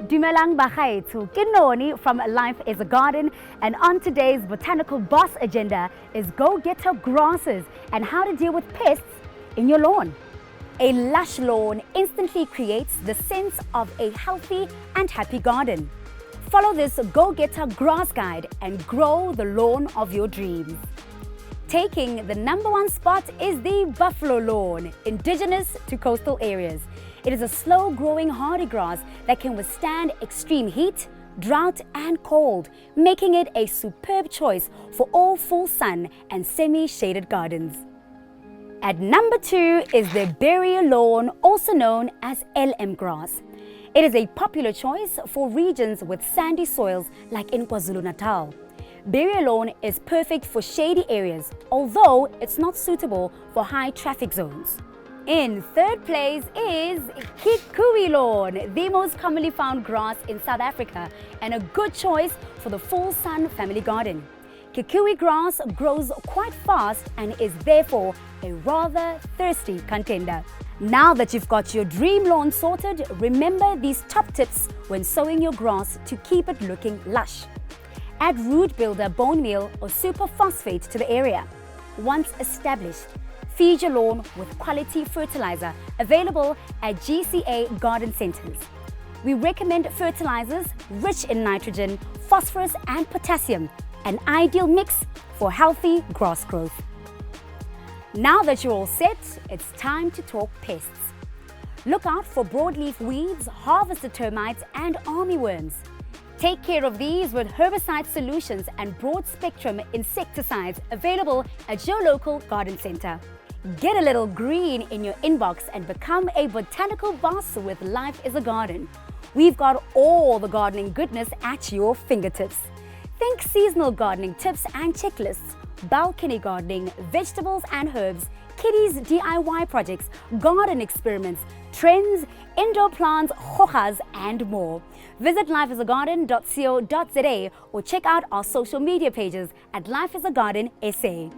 Dumelang bagaetsho, ke Noni from Life is a Garden, and on today's Botanical Boss agenda is go-getter grasses and how to deal with pests in your lawn. A lush lawn instantly creates the sense of a healthy and happy garden. Follow this go-getter grass guide and grow the lawn of your dreams. Taking the #1 spot is the buffalo lawn, indigenous to coastal areas. It is a slow-growing hardy grass that can withstand extreme heat, drought and cold, making it a superb choice for all full sun and semi-shaded gardens. At #2 is the berry lawn, also known as LM grass. It is a popular choice for regions with sandy soils like in KwaZulu-Natal. Berry lawn is perfect for shady areas, although it's not suitable for high traffic zones. In third place is kikuyu lawn, the most commonly found grass in South Africa and a good choice for the full sun family garden. Kikuyu grass grows quite fast and is therefore a rather thirsty contender. Now that you've got your dream lawn sorted, remember these top tips when sowing your grass to keep it looking lush. Add root builder bone meal or superphosphate to the area. Once established, feed your lawn with quality fertilizer available at GCA garden centers. We recommend fertilizers rich in nitrogen, phosphorus and potassium, an ideal mix for healthy grass growth. Now that you're all set, it's time to talk pests. Look out for broadleaf weeds, harvester termites and armyworms. Take care of these with herbicide solutions and broad-spectrum insecticides available at your local garden center. Get a little green in your inbox and become a botanical boss with Life is a Garden. We've got all the gardening goodness at your fingertips. Think seasonal gardening tips and checklists, balcony gardening, vegetables and herbs, kiddies DIY projects, garden experiments, trends, indoor plants, hojas and more. Visit lifeisagarden.co.za or check out our social media pages at Life is a Garden SA.